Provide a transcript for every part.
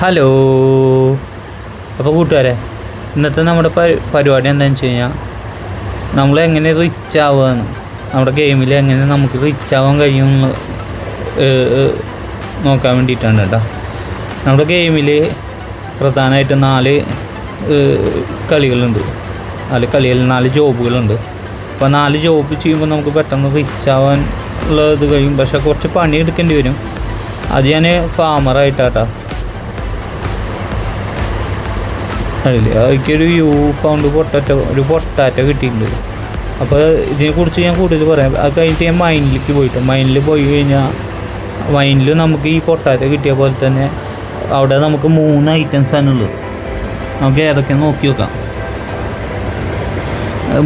Hello. അപ്പോൾ കൂട്ടുകാരെ, ഇന്നത്തെ നമ്മുടെ പരിപാടി എന്താണെന്ന് വെച്ച് കഴിഞ്ഞാൽ നമ്മളെങ്ങനെ റിച്ച് ആവുകയെന്ന്, നമ്മുടെ ഗെയിമിൽ എങ്ങനെ നമുക്ക് റിച്ച് ആവാൻ കഴിയുമെന്ന് നോക്കാൻ വേണ്ടിയിട്ടാണ് കേട്ടോ. നമ്മുടെ ഗെയിമിൽ പ്രധാനമായിട്ട് 4 കളികളുണ്ട്. 4 ജോബുകളുണ്ട്. അപ്പോൾ 4 ജോബ് ചെയ്യുമ്പോൾ നമുക്ക് പെട്ടെന്ന് റിച്ച് ആവാൻ ഉള്ളത് കഴിയും. പക്ഷേ കുറച്ച് പണി എടുക്കേണ്ടി വരും. അത് ഞാൻ ഫാമറായിട്ടാട്ടോ. എനിക്കൊരു ഫൗണ്ട് പൊട്ടാറ്റോ കിട്ടിയിട്ടുണ്ട്. അപ്പോൾ ഇതിനെക്കുറിച്ച് ഞാൻ കൂടുതൽ പറയാം. അത് കഴിഞ്ഞിട്ട് ഞാൻ മൈനിൽ പോയി കഴിഞ്ഞാൽ മൈനിൽ നമുക്ക് ഈ പൊട്ടാറ്റോ കിട്ടിയ പോലെ തന്നെ അവിടെ നമുക്ക് 3 ഐറ്റംസാണുള്ളത്. നമുക്ക് ഏതൊക്കെയാണ് നോക്കി നോക്കാം.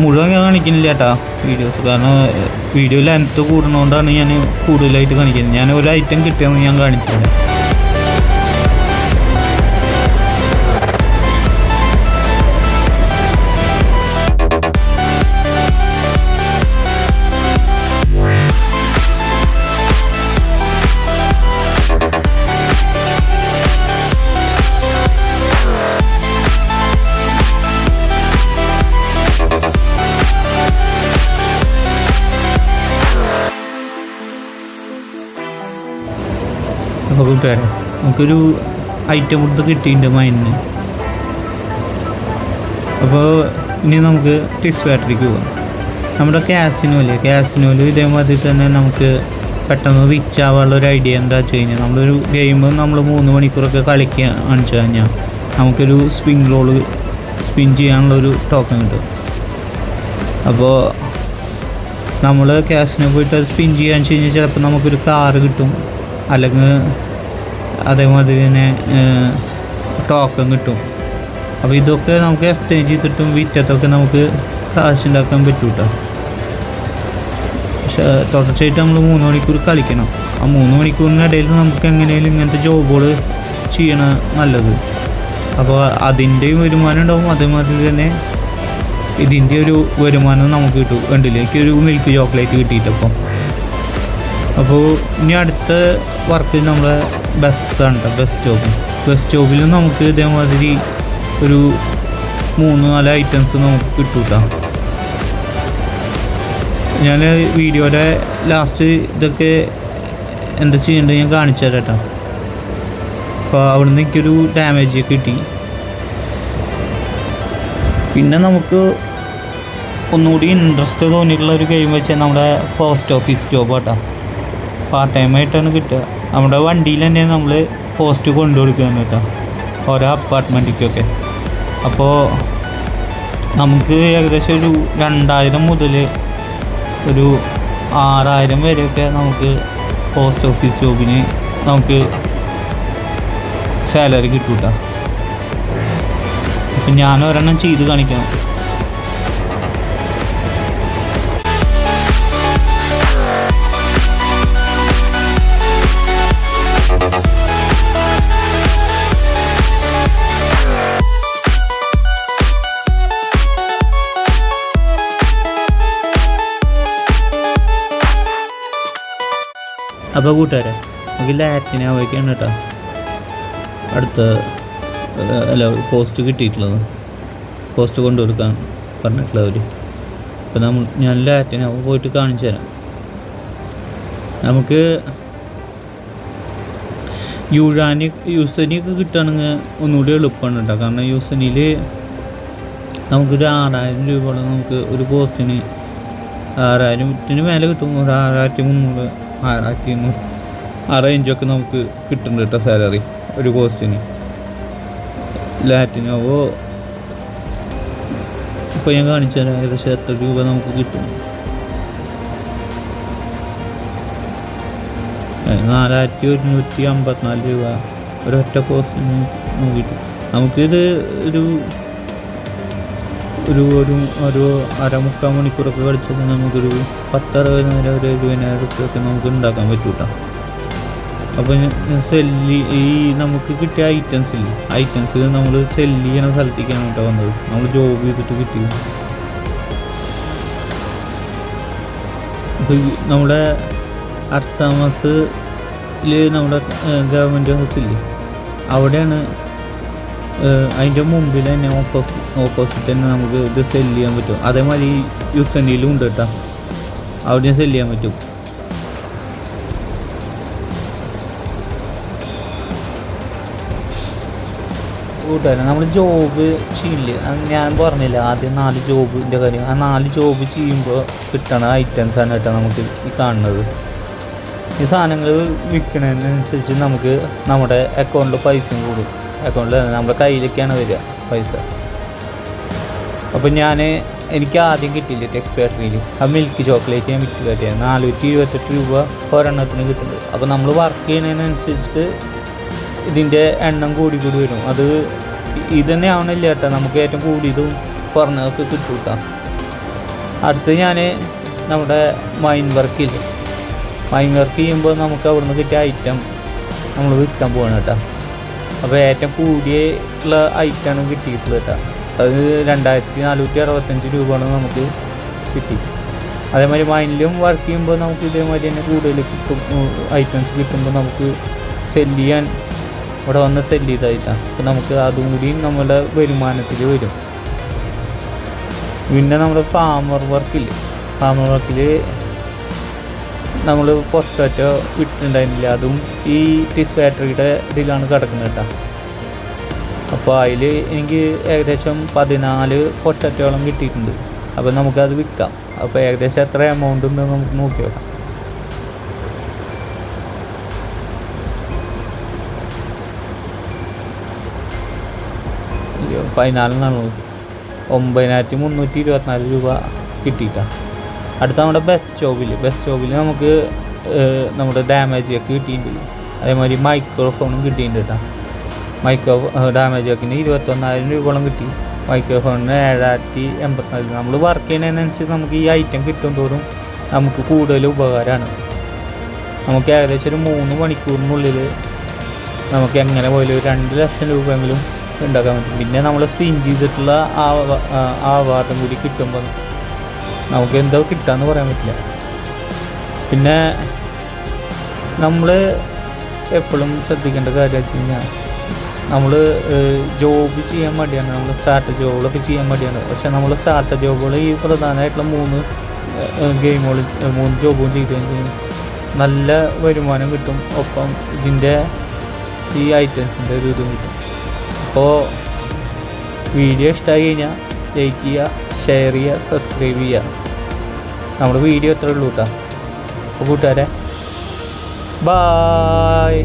മുഴുവൻ ഞാൻ കാണിക്കുന്നില്ല കേട്ടോ വീഡിയോസ്, കാരണം വീഡിയോ ലെങ്ത്ത് കൂടുന്നതുകൊണ്ടാണ് ഞാൻ കൂടുതലായിട്ട് കാണിക്കുന്നത്. ഞാൻ ഒരു ഐറ്റം കിട്ടിയെന്ന് ഞാൻ കാണിച്ചിട്ടുണ്ട്. അപ്പോൾ കൂട്ടുകാരെ, നമുക്കൊരു ഐറ്റം കൊടുത്ത് കിട്ടിയിട്ടുണ്ട് മൈനിന്. അപ്പോൾ ഇനി നമുക്ക് ടിസ് ബാറ്ററിക്ക് പോകാം. നമ്മുടെ ക്യാസിനോയിൽ ഇതേമാതിരി തന്നെ നമുക്ക് പെട്ടെന്ന് റിച്ച് ആവാനുള്ളൊരു ഐഡിയ എന്താ വെച്ച് കഴിഞ്ഞാൽ, നമ്മളൊരു ഗെയിം നമ്മൾ 3 മണിക്കൂറൊക്കെ കാണിച്ചു കഴിഞ്ഞാൽ നമുക്കൊരു സ്പിൻ ചെയ്യാനുള്ളൊരു ടോക്കൺ കിട്ടും. അപ്പോൾ നമ്മൾ ക്യാസിനോ പോയിട്ട് അത് സ്പിൻ ചെയ്യാൻ വെച്ച് കഴിഞ്ഞാൽ ചിലപ്പോൾ നമുക്കൊരു കാറ് കിട്ടും, അല്ലെങ്കിൽ അതേമാതിരി തന്നെ ടോക്കൺ കിട്ടും. അപ്പോൾ ഇതൊക്കെ നമുക്ക് എക്സ്ചേഞ്ച് ചെയ്തിട്ടും വിറ്റത്തൊക്കെ നമുക്ക് കാശുണ്ടാക്കാൻ പറ്റും കേട്ടോ. പക്ഷേ തുടർച്ചയായിട്ട് നമ്മൾ 3 മണിക്കൂർ കളിക്കണം. ആ 3 മണിക്കൂറിനിടയിൽ നമുക്ക് എങ്ങനെയും ഇങ്ങനത്തെ ജോബുകൾ ചെയ്യണം നല്ലത്. അപ്പോൾ അതിൻ്റെയും വരുമാനം ഉണ്ടാവും, അതേമാതിരി തന്നെ ഇതിൻ്റെ ഒരു വരുമാനം നമുക്ക് കിട്ടും. കണ്ടില്ലേ, എനിക്കൊരു മിൽക്ക് ചോക്ലേറ്റ് കിട്ടിയിട്ടപ്പോൾ. അപ്പോൾ ഇനി അടുത്ത വർക്ക് നമ്മളെ ബസ്സാണ് കേട്ടോ. ബസ് ജോബിലും നമുക്ക് ഇതേമാതിരി ഒരു 3-4 ഐറ്റംസ് നമുക്ക് കിട്ടും കേട്ടോ. ഞാൻ വീഡിയോയുടെ ലാസ്റ്റ് ഇതൊക്കെ എന്താ ചെയ്യേണ്ടത് ഞാൻ കാണിച്ചു തരാം കേട്ടോ. അപ്പോൾ അവിടുന്ന് എനിക്കൊരു ഡാമേജ് കിട്ടി. പിന്നെ നമുക്ക് ഒന്നുകൂടി ഇൻട്രസ്റ്റ് തോന്നിയിട്ടുള്ള ഒരു ഗെയിം വെച്ചാൽ നമ്മുടെ പോസ്റ്റ് ഓഫീസ് ജോബ് കേട്ടോ. പാർട്ട് ടൈമായിട്ടാണ് കിട്ടുക. നമ്മുടെ വണ്ടിയിൽ തന്നെ നമ്മൾ പോസ്റ്റ് കൊണ്ടു കൊടുക്കുകയാണ് കേട്ടോ, ഓരോ അപ്പാർട്ട്മെൻറ്റിക്കൊക്കെ. അപ്പോൾ നമുക്ക് ഏകദേശം ഒരു 2000 മുതൽ ഒരു 6000 വരെയൊക്കെ നമുക്ക് പോസ്റ്റ് ഓഫീസ് ജോബിന് നമുക്ക് സാലറി കിട്ടും കേട്ടോ. അപ്പം ഞാൻ ഒരെണ്ണം ചെയ്ത് കാണിക്കണം. അപ്പോൾ കൂട്ടുകാരെ, നമുക്ക് ലാറ്റിനാവയ്ക്കാണ് കേട്ടോ അടുത്ത പോസ്റ്റ് കിട്ടിയിട്ടുള്ളത്, പോസ്റ്റ് കൊണ്ടുകൊടുക്കാൻ പറഞ്ഞിട്ടുള്ളവർ. അപ്പോൾ ഞാൻ ലാറ്റിനാവ് പോയിട്ട് കാണിച്ചു തരാം. നമുക്ക് യൂസനിയൊക്കെ കിട്ടുകയാണെങ്കിൽ ഒന്നുകൂടി എളുപ്പമാണ് കേട്ടോ. കാരണം യൂസനിൽ നമുക്കൊരു 6000 രൂപയോളം നമുക്ക് ഒരു പോസ്റ്റിന് 6000 മേലെ കിട്ടും. ഒരു 6300 6500 ആ റേഞ്ചൊക്കെ നമുക്ക് കിട്ടുന്നുണ്ട് കേട്ടോ സാലറി ഒരു പോസ്റ്റിന്. ലാറ്റിനോവോ ഇപ്പോൾ ഞാൻ കാണിച്ചു തരാം ഏകദേശം എത്ര രൂപ നമുക്ക് കിട്ടും. 4154 രൂപ ഒരൊറ്റ പോസ്റ്റിന് നമുക്ക് കിട്ടും. നമുക്കിത് ഒരു 1.5-3 മണിക്കൂറൊക്കെ കളിച്ചാൽ നമുക്കൊരു 10,000 ഒരു 70,000 റുപ്യൊക്കെ നമുക്ക് ഉണ്ടാക്കാൻ പറ്റും കേട്ടോ. അപ്പോൾ നമുക്ക് കിട്ടിയ ഐറ്റംസ് നമ്മൾ സെല്ല് ചെയ്യണ സ്ഥലത്തേക്കാണ് കേട്ടോ വന്നത്. നമ്മൾ ജോബ് ചെയ്തിട്ട് കിട്ടി. അപ്പോൾ നമ്മുടെ അർസാമസിൽ നമ്മുടെ ഗവൺമെൻറ് ഹൗസില്ലേ, അവിടെയാണ് അതിൻ്റെ മുമ്പിൽ തന്നെ ഓപ്പോസിറ്റ് തന്നെ നമുക്ക് ഇത് സെല്ല് ചെയ്യാൻ പറ്റും. അതേമാതിരി യുസനിലും ഉണ്ട് കേട്ടോ, അവിടെയും സെല്ല് ചെയ്യാൻ പറ്റും. കൂട്ടുകാരെ, നമ്മൾ ജോബ് ചെയ്യില്ല, ഞാൻ പറഞ്ഞില്ല ആദ്യം 4 ജോബിൻ്റെ കാര്യം. ആ 4 ജോബ് ചെയ്യുമ്പോൾ കിട്ടണ ഐറ്റംസാണ് കേട്ടോ നമുക്ക് ഈ കാണുന്നത്. ഈ സാധനങ്ങൾ വിൽക്കുന്നതിനനുസരിച്ച് നമുക്ക് നമ്മുടെ അക്കൗണ്ടിൽ പൈസയും കൂടും. അക്കൗണ്ടിൽ നമ്മുടെ കയ്യിലേക്കാണ് വരിക പൈസ. അപ്പം എനിക്ക് ആദ്യം കിട്ടിയില്ല ടെക്സ്റ്റ് ഫാക്ടറിയിൽ ആ മിൽക്ക് ചോക്ലേറ്റ് ഞാൻ വിറ്റ് കയറ്റിയത് 428 രൂപ ഒരെണ്ണത്തിന് കിട്ടുന്നത്. അപ്പോൾ നമ്മൾ വർക്ക് ചെയ്യുന്നതിനനുസരിച്ച് ഇതിൻ്റെ എണ്ണം കൂടി വരും. അത് ഇതന്നെ ആവണില്ല കേട്ടോ, നമുക്ക് ഏറ്റവും കൂടിയതും കുറഞ്ഞതൊക്കെ കിട്ടും കേട്ടോ. അടുത്ത് ഞാൻ നമ്മുടെ മൈൻ വർക്ക് ചെയ്യുമ്പോൾ നമുക്ക് അവിടുന്ന് കിട്ടിയ ഐറ്റം നമ്മൾ വിൽക്കാൻ പോകണം കേട്ടോ. അപ്പോൾ ഏറ്റവും കൂടിയുള്ള ഐറ്റമാണ് കിട്ടിയിട്ടുള്ളത് കേട്ടോ. അത് 2465 രൂപയാണ് നമുക്ക് കിട്ടി. അതേമാതിരി മൈനിലും വർക്ക് ചെയ്യുമ്പോൾ നമുക്ക് ഇതേമാതിരി തന്നെ കൂടുതൽ ഐറ്റംസ് കിട്ടുമ്പോൾ നമുക്ക് സെല്ല് ചെയ്യാൻ ഇവിടെ വന്ന് സെല്ല് ചെയ്തായിട്ടാണ്. അപ്പോൾ നമുക്ക് അതും കൂടി നമ്മുടെ വരുമാനത്തിൽ വരും. പിന്നെ നമ്മുടെ ഫാമർ വർക്കിൽ നമ്മൾ പൊട്ടാറ്റോ വിട്ടിട്ടുണ്ടായിരുന്നില്ല, അതും ഈ ടിസ് ഫാക്ടറിയുടെ ഇതിലാണ് കിടക്കുന്നത് കേട്ടോ. അപ്പോൾ അതിൽ എനിക്ക് ഏകദേശം 14 പൊട്ടാറ്റോളം കിട്ടിയിട്ടുണ്ട്. അപ്പോൾ നമുക്കത് വിൽക്കാം. അപ്പോൾ ഏകദേശം എത്ര എമൗണ്ട് ഉണ്ടെന്ന് നമുക്ക് നോക്കി നോക്കാം. പതിനാലിനാണ് 9324 രൂപ കിട്ടിയിട്ടാണ്. അടുത്ത നമ്മുടെ ബെസ്റ്റ് ജോബിൽ നമുക്ക് നമ്മുടെ ഡാമേജ് ഒക്കെ കിട്ടിയിട്ടുണ്ട്. അതേമാതിരി മൈക്രോഫോണും കിട്ടിയിട്ടുണ്ട് കേട്ടോ. ഡാമേജ് ഒക്കെ 21,000 രൂപയോളം കിട്ടി. മൈക്രോഫോണിന് 7,084. നമ്മൾ വർക്ക് ചെയ്യുന്നതിനനുസരിച്ച് നമുക്ക് ഈ ഐറ്റം കിട്ടും തോറും നമുക്ക് കൂടുതൽ ഉപകാരമാണ്. നമുക്ക് ഏകദേശം ഒരു 3 മണിക്കൂറിനുള്ളിൽ നമുക്ക് എങ്ങനെ പോയാലും 2 ലക്ഷം രൂപയെങ്കിലും ഉണ്ടാക്കാൻ പറ്റും. പിന്നെ നമ്മൾ സ്പിൻ ചെയ്തിട്ടുള്ള ആ അവാർഡും കൂടി കിട്ടുമ്പോൾ നമുക്ക് എന്തോ കിട്ടാന്ന് പറയാൻ പറ്റില്ല. പിന്നെ നമ്മൾ എപ്പോഴും ശ്രദ്ധിക്കേണ്ട കാര്യം വെച്ച് കഴിഞ്ഞാൽ നമ്മൾ ജോബ് ചെയ്യാൻ മടിയാണ്, നമ്മൾ സ്റ്റാർട്ട് ജോബുകളൊക്കെ ചെയ്യാൻ മടിയാണ്. പക്ഷെ നമ്മൾ സ്റ്റാർട്ട് ജോബുകൾ ഈ പ്രധാനമായിട്ടുള്ള 3 ജോബും ചെയ്ത് കഴിഞ്ഞാൽ നല്ല വരുമാനം കിട്ടും. ഒപ്പം ഇതിൻ്റെ ഈ ഐറ്റംസിൻ്റെ ഒരു ഇതും കിട്ടും. അപ്പോൾ വീഡിയോ ഇഷ്ടമായി കഴിഞ്ഞാൽ ലൈക്ക് ചെയ്യുക, ഷെയർ ചെയ്യുക, സബ്സ്ക്രൈബ് ചെയ്യുക. നമ്മുടെ വീഡിയോ എത്ര ഉള്ളൂ കേട്ടോ. അപ്പോൾ കൂട്ടുകാരെ, ബായ്.